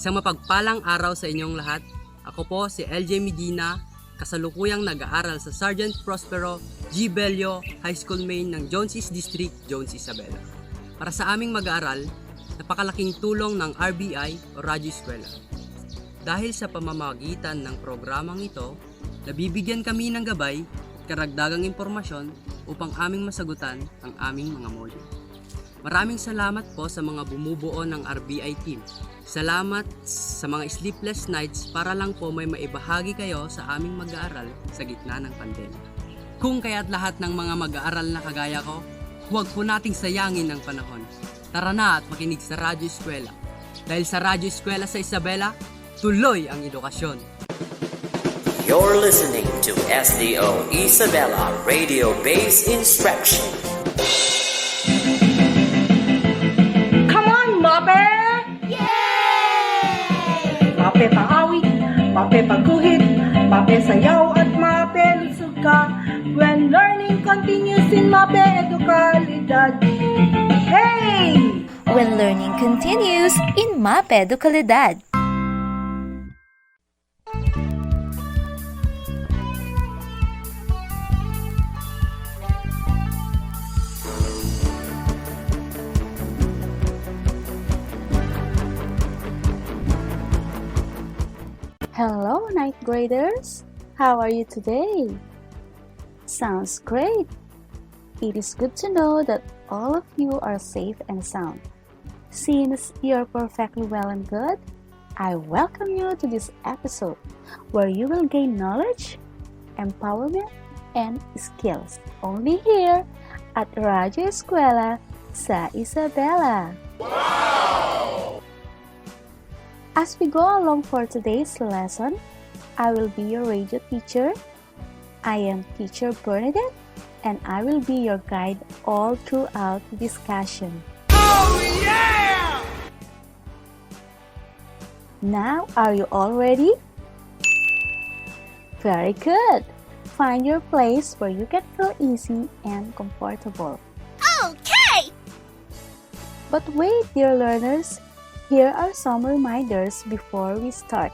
Isang mapagpalang araw sa inyong lahat. Ako po si LJ Medina, kasalukuyang nag-aaral sa Sergeant Prospero G. Bello High School Main ng Jones East District, Jones, Isabela. Para sa aming mag-aaral, napakalaking tulong ng RBI o Radyo Eskwela. Dahil sa pamamagitan ng programang ito, nabibigyan kami ng gabay at karagdagang impormasyon upang aming masagutan ang aming mga module. Maraming salamat po sa mga bumubuo ng RBI team. Salamat sa mga sleepless nights para lang po may maibahagi kayo sa aming mag-aaral sa gitna ng pandemya. Kung kaya't lahat ng mga mag-aaral na kagaya ko, huwag po nating sayangin ang panahon. Tara na at makinig sa Radyo Eskwela. Dahil sa Radyo Eskwela sa Isabela, tuloy ang edukasyon. You're listening to SDO Isabela Radio-Based Instruction. Come on, Mape! Yay! Mape pangawit, Mape pagguhit, Mape sayaw at Mape lusog ka. When learning continues in Mape Edukalidad. Hey! When learning continues in MAPE Edukalidad. Hello, ninth graders! How are you today? Sounds great! It is good to know that all of you are safe and sound. Since you are perfectly well and good, I welcome you to this episode where you will gain knowledge, empowerment, and skills only here at Radyo Eskwela sa Isabela. Wow! As we go along for today's lesson, I will be your radio teacher. I am Teacher Bernadette, and I will be your guide all throughout the discussion. Oh, yeah! Now, are you all ready? Very good. Find your place where you can feel easy and comfortable. Okay! But wait, dear learners, here are some reminders before we start.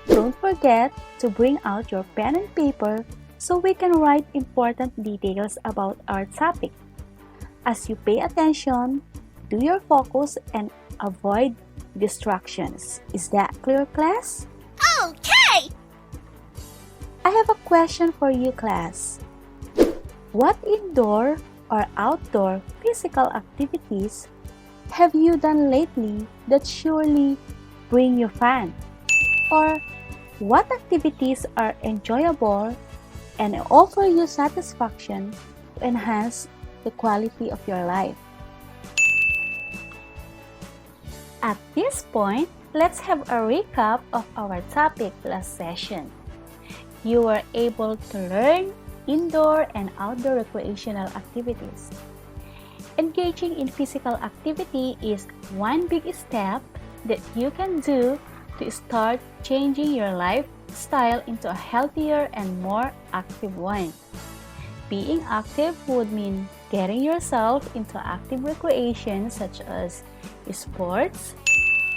Don't forget to bring out your pen and paper so we can write important details about our topic. As you pay attention, do your focus and avoid distractions. Is that clear, class? Okay! I have a question for you, class. What indoor or outdoor physical activities have you done lately that surely bring you fun? Or what activities are enjoyable and offer you satisfaction to enhance the quality of your life? At this point, let's have a recap of our topic last session. You were able to learn indoor and outdoor recreational activities. Engaging in physical activity is one big step that you can do to start changing your lifestyle into a healthier and more active one. Being active would mean getting yourself into active recreation such as sports,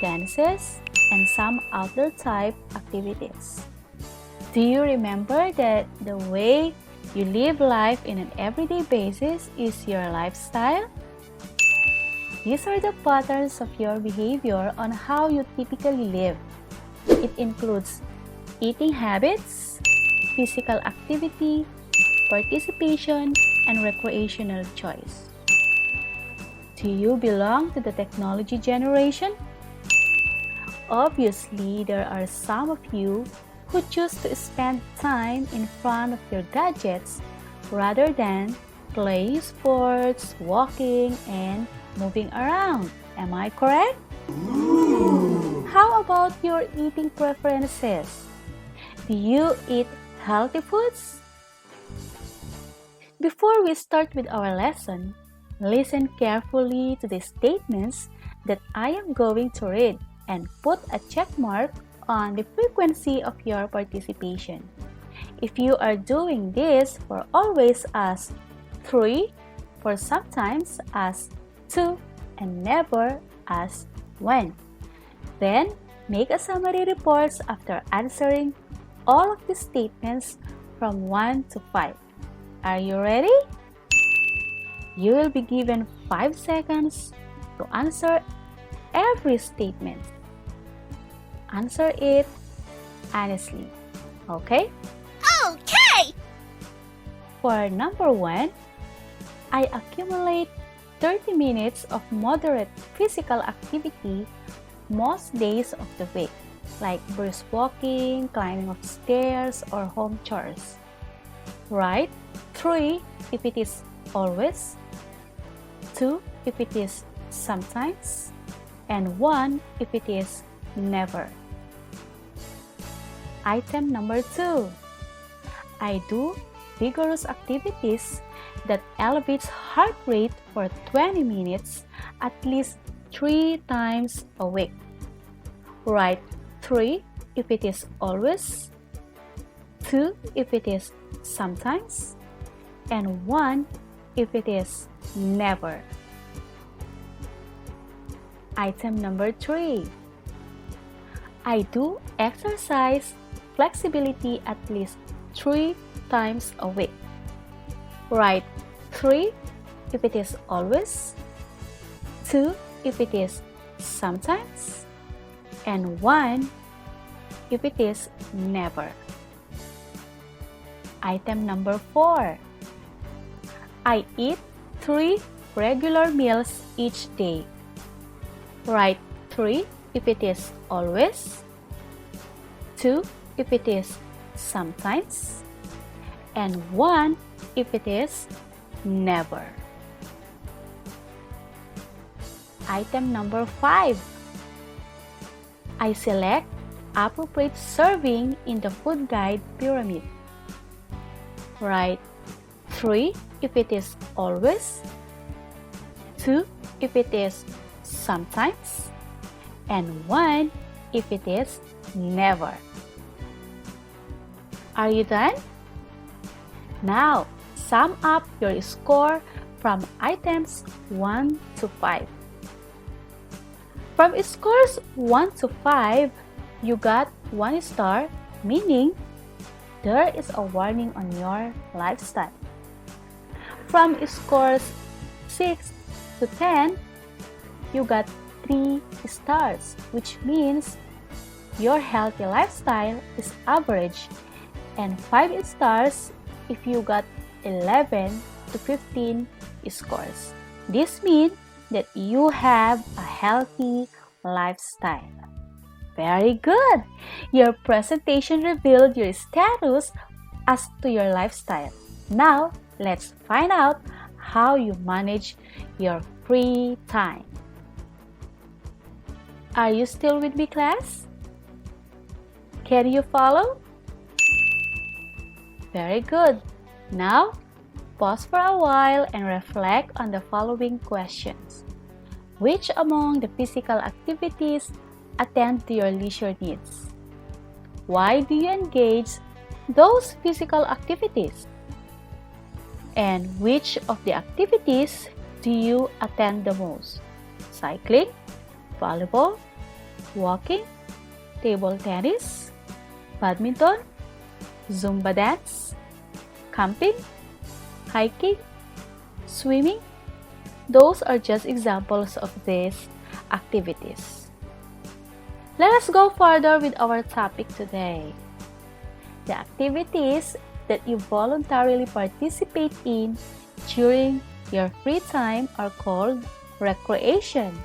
dances, and some outdoor type activities. Do you remember that the way you live life in an everyday basis is your lifestyle? These are the patterns of your behavior on how you typically live. It includes eating habits, physical activity, participation, and recreational choice. Do you belong to the technology generation? Obviously, there are some of you who choose to spend time in front of your gadgets rather than playing sports, walking, and moving around. Am I correct? Ooh. How about your eating preferences? Do you eat healthy foods? Before we start with our lesson, listen carefully to the statements that I am going to read and put a check mark on the frequency of your participation. If you are doing this for always as 3, for sometimes as 2, and never as 1, then Make a summary report after answering all of the statements from 1 to 5. Are you ready? You will be given 5 seconds to answer every statement. Answer it honestly. Okay? Okay! For number 1, I accumulate 30 minutes of moderate physical activity most days of the week, like brisk walking, climbing of stairs, or home chores. Write 3 if it is always, 2 if it is sometimes, and 1 if it is never. Item number 2. I do vigorous activities that elevates heart rate for 20 minutes at least 3 times a week. Write 3 if it is always, 2 if it is sometimes, and 1 if it is never. Item number 3. I do exercise flexibility at least 3 times a week. Write 3 if it is always, 2 if it is sometimes, and 1 if it is never. Item number 4. I eat 3 regular meals each day. Write 3 if it is always, 2 if it is sometimes, and 1 if it is never. Item number 5. I select appropriate serving in the food guide pyramid. Write 3 if it is always, 2 if it is sometimes, and 1 if it is never. Are you done? Now, sum up your score from items 1 to 5. From scores 1 to 5, you got 1 star, meaning there is a warning on your lifestyle. From scores 6 to 10, you got 3 stars, which means your healthy lifestyle is average, and 5 stars if you got 11 to 15 scores. This means that you have a healthy lifestyle. Very good! Your presentation revealed your status as to your lifestyle. Now, let's find out how you manage your free time. Are you still with me, class? Can you follow? Very good. Now, pause for a while and reflect on the following questions. Which among the physical activities attend to your leisure needs? Why do you engage those physical activities? And which of the activities do you attend the most? Cycling, volleyball, walking, table tennis, badminton, Zumba dance, camping, hiking, swimming. Those are just examples of these activities. Let us go further with our topic today. The activities that you voluntarily participate in during your free time are called recreation.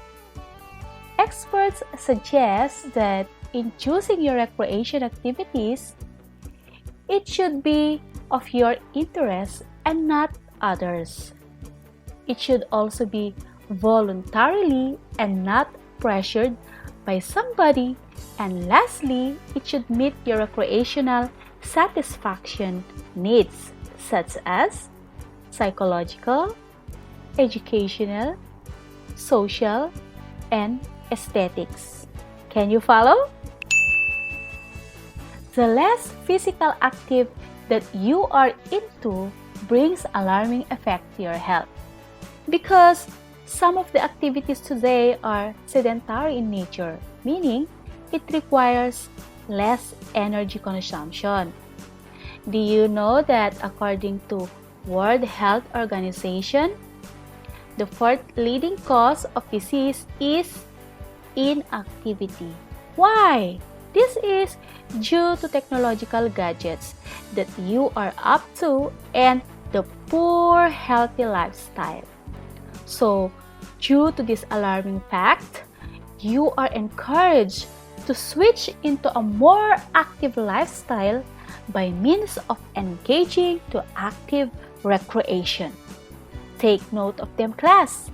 Experts suggest that in choosing your recreation activities, it should be of your interest and not others. It should also be voluntarily and not pressured by somebody. And lastly, it should meet your recreational satisfaction needs such as psychological, educational, social, and aesthetics. Can you follow? The less physical active that you are into brings alarming effect to your health, because some of the activities today are sedentary in nature, meaning it requires less energy consumption. Do you know that according to World Health Organization, the fourth leading cause of disease is inactivity? Why? This is due to technological gadgets that you are up to and the poor healthy lifestyle. So, due to this alarming fact, you are encouraged to switch into a more active lifestyle by means of engaging to active recreation. Take note of them, class.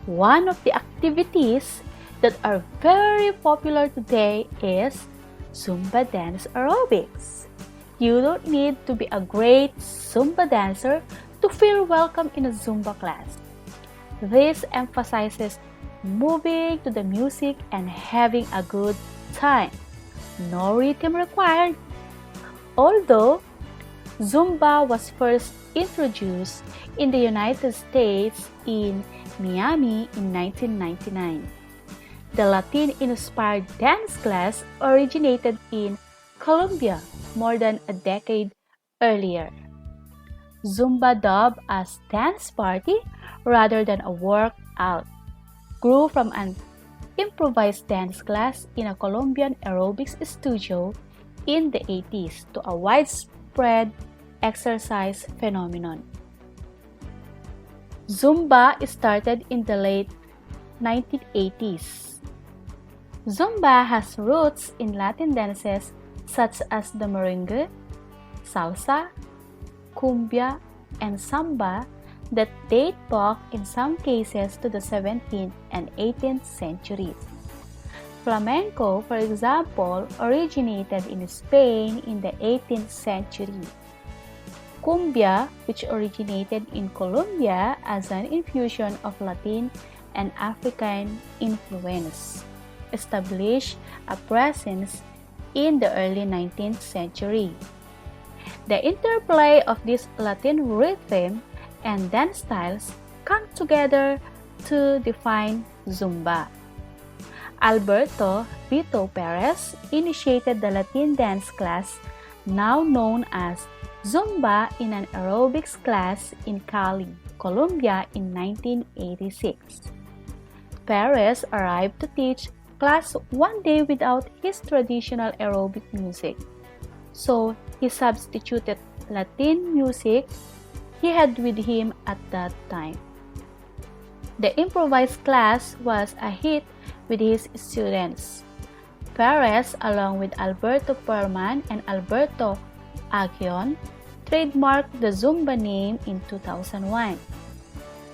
One of the activities that are very popular today is Zumba dance aerobics. You don't need to be a great Zumba dancer to feel welcome in a Zumba class. This emphasizes moving to the music and having a good time. No rhythm required. Although Zumba was first introduced in the United States in Miami in 1999. The Latin-inspired dance class originated in Colombia more than a decade earlier. Zumba, dubbed as dance party rather than a workout, grew from an improvised dance class in a Colombian aerobics studio in the 80s to a widespread exercise phenomenon. Zumba started in the late 1980s. Zumba has roots in Latin dances such as the merengue, salsa, cumbia, and samba that date back in some cases to the 17th and 18th centuries. Flamenco, for example, originated in Spain in the 18th century. Cumbia, which originated in Colombia as an infusion of Latin and African influence, established a presence in the early 19th century. The interplay of this Latin rhythm and dance styles come together to define Zumba. Alberto Vito Perez initiated the Latin dance class, now known as Zumba, in an aerobics class in Cali, Colombia in 1986. Perez arrived to teach class one day without his traditional aerobic music, so he substituted Latin music he had with him at that time. The improvised class was a hit with his students. Perez, along with Alberto Perman and Alberto Aguion, trademarked the Zumba name in 2001.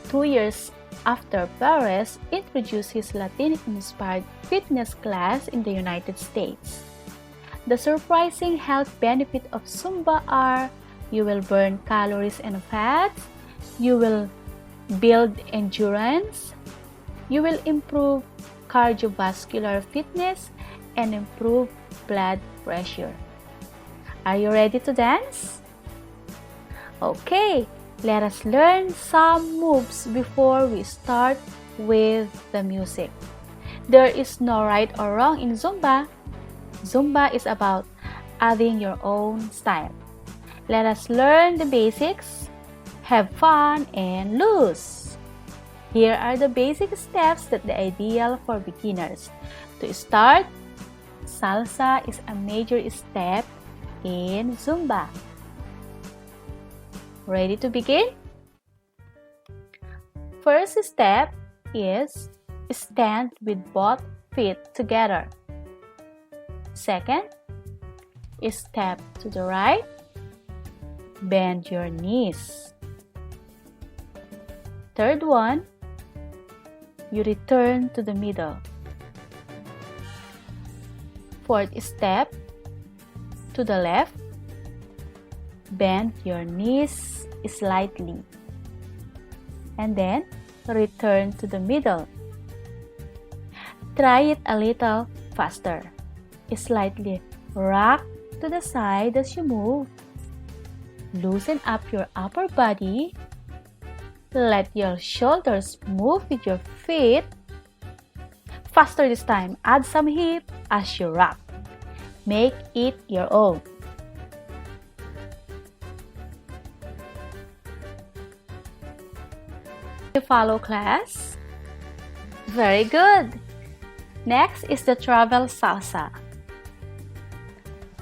2 years after Perez introduced his Latin-inspired fitness class in the United States. The surprising health benefits of Zumba are: you will burn calories and fats, you will build endurance, you will improve cardiovascular fitness, and improve blood pressure. Are you ready to dance? Okay, let us learn some moves before we start with the music. There is no right or wrong in Zumba. Zumba is about adding your own style. Let us learn the basics, have fun, and lose. Here are the basic steps that are ideal for beginners. To start, salsa is a major step in Zumba. Ready to begin? First step is stand with both feet together. Second, step to the right, bend your knees. Third one, you return to the middle. Fourth step, to the left, bend your knees slightly. And then, return to the middle. Try it a little faster. Slightly rock to the side as you move. Loosen up your upper body. Let your shoulders move with your feet. faster this time. Add some hip as you rock. Make it your own. You follow, class? Very good. Next is the travel salsa.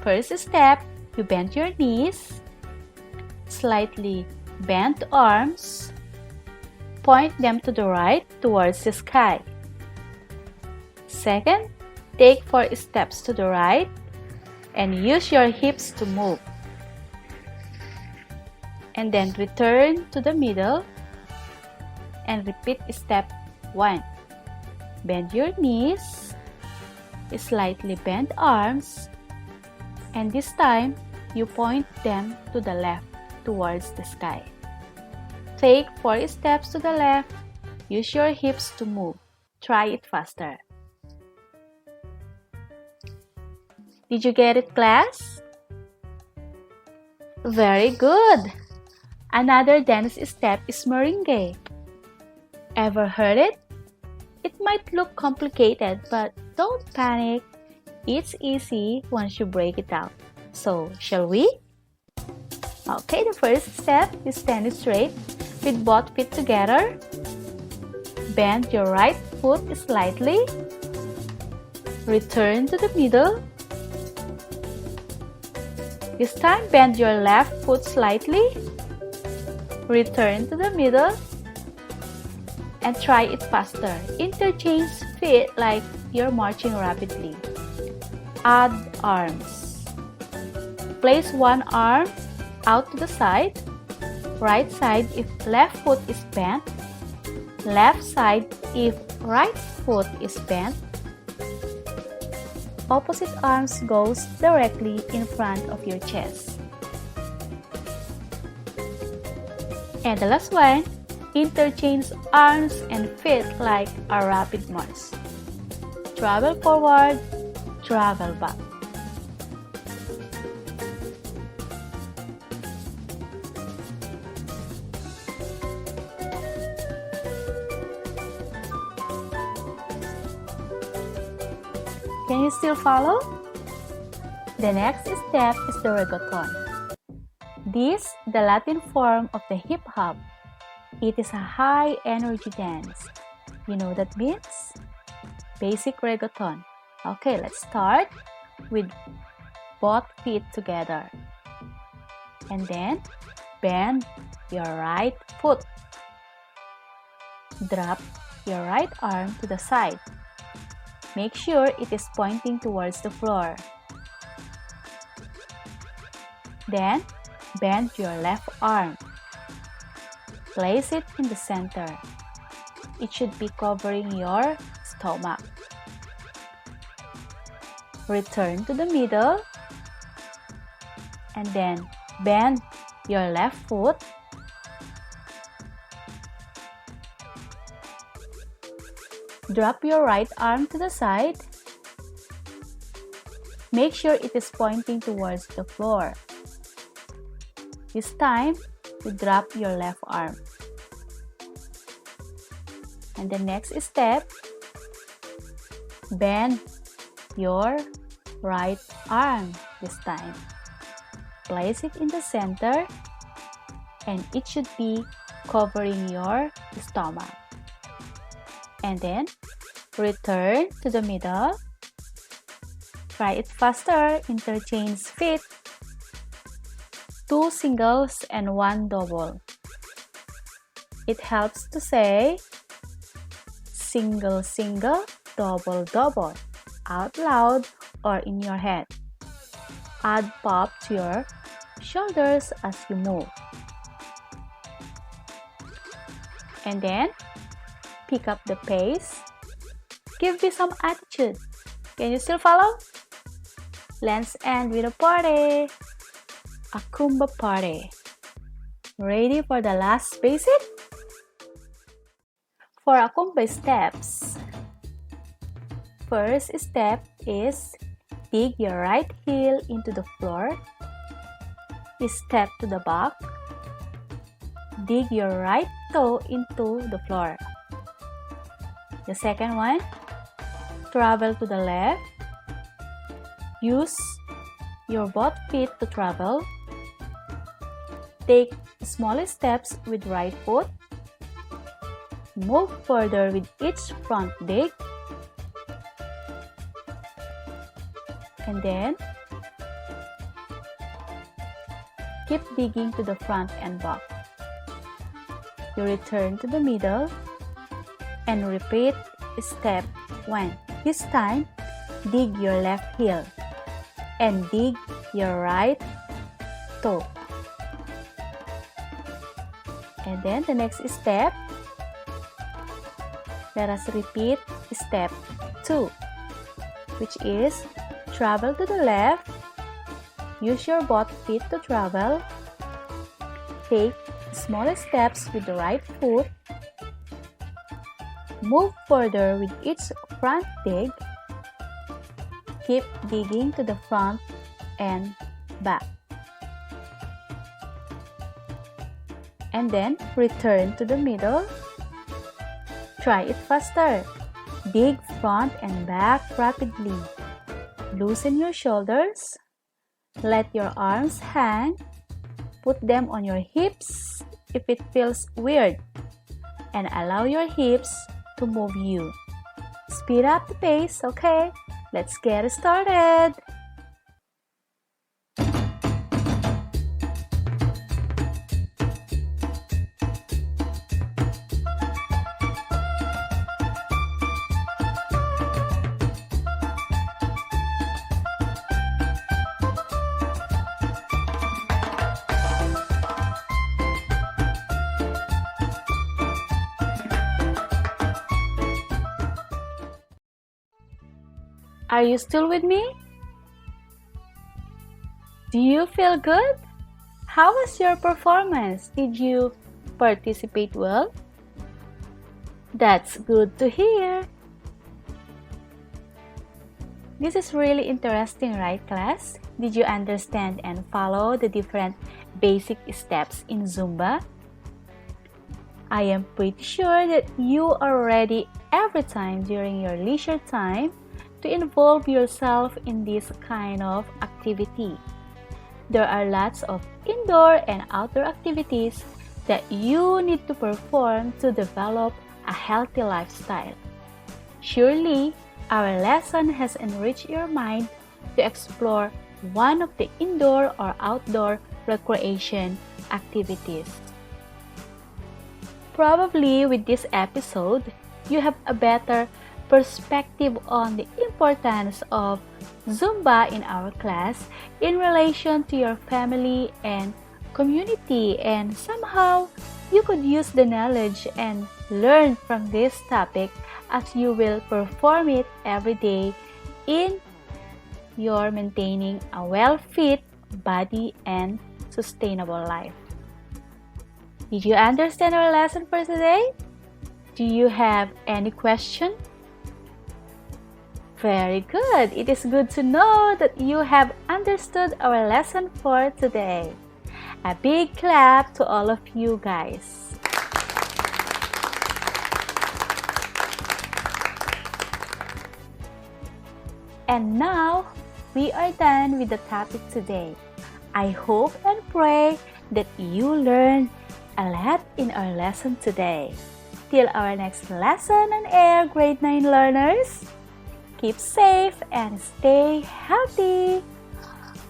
First step, you bend your knees, slightly bend arms, point them to the right towards the sky. Second, take 4 steps to the right and use your hips to move. And then return to the middle and repeat step 1. Bend your knees, slightly bend arms, and this time you point them to the left towards the sky. Take 4 steps to the left. Use your hips to move. Try it faster. Did you get it, class? Very good. Another dance step is merengue. Ever heard it? It might look complicated, but don't panic. It's easy once you break it down. So, shall we? Okay, the first step is stand straight with both feet together. Bend your right foot slightly. Return to the middle. This time, bend your left foot slightly. Return to the middle. And try it faster. Interchange feet like you're marching rapidly. Add arms. Place one arm out to the side. Right side if left foot is bent. Left side if right foot is bent. Opposite arms goes directly in front of your chest. And the last one, interchange arms and feet like a rapid march. Travel forward, travel back. Can you still follow? The next step is the reggaeton. This is the Latin form of the hip hop. It is a high energy dance. You know what that means? Basic reggaeton. Okay, let's start with both feet together. And then bend your right foot. Drop your right arm to the side. Make sure it is pointing towards the floor. Then bend your left arm. Place it in the center. It should be covering your stomach. Return to the middle. And then bend your left foot. Drop your right arm to the side. Make sure it is pointing towards the floor. This time, you drop your left arm. And the next step, bend your right arm this time. Place it in the center and it should be covering your stomach. And then return to the middle. Try it faster. Interchange feet. 2 singles and 1 double. It helps to say single, single, double, double out loud or in your head. Add pop to your shoulders as you move. And then pick up the pace. Give me some attitude. Can you still follow? Let's end with a party. A Kumba party. Ready for the last basic? For a Kumba steps, first step is dig your right heel into the floor. Step to the back. Dig your right toe into the floor. The second one, travel to the left, use your both feet to travel. Take small steps with right foot. Move further with each front dig. And then keep digging to the front and back. You return to the middle and repeat step 1. This time, dig your left heel and dig your right toe. And then the next step, let us repeat step 2, which is travel to the left, use your both feet to travel, take small steps with the right foot, move further with each front dig, keep digging to the front and back. And then return to the middle. Try it faster. Dig front and back rapidly. Loosen your shoulders. Let your arms hang. Put them on your hips if it feels weird. And allow your hips to move you. Speed up the pace, okay? Let's get started. Are you still with me? Do you feel good? How was your performance? Did you participate well? That's good to hear. This is really interesting, right, class? Did you understand and follow the different basic steps in Zumba? I am pretty sure that you are ready every time during your leisure time to involve yourself in this kind of activity. There are lots of indoor and outdoor activities that you need to perform to develop a healthy lifestyle. Surely, our lesson has enriched your mind to explore one of the indoor or outdoor recreation activities. Probably with this episode, you have a better perspective on the importance of Zumba in our class in relation to your family and community, and somehow you could use the knowledge and learn from this topic as you will perform it every day in your maintaining a well-fit body and sustainable life. Did you understand our lesson for today? Do you have any question? Very good. It is good to know that you have understood our lesson for today. A big clap to all of you guys. And now, we are done with the topic today. I hope and pray that you learned a lot in our lesson today. Till our next lesson on air, grade 9 learners. Keep safe and stay healthy.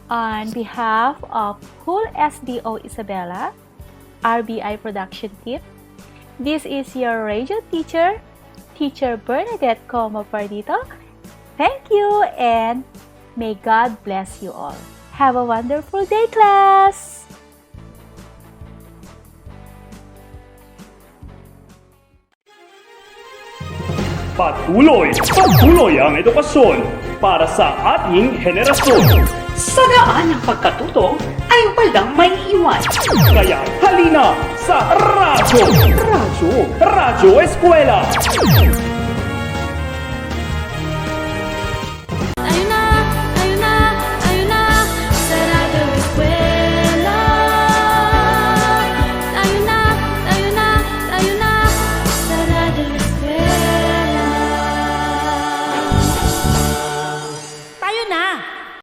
On behalf of whole SDO Isabela, RBI Production Team, this is your radio teacher, Teacher Bernadette Como Pardito. Thank you and may God bless you all. Have a wonderful day, class! Patuloy ang edukasyon para sa ating henerasyon. Sa daan ng pagkatuto ay walang may iwan. Kaya halina sa Radyo Eskwela!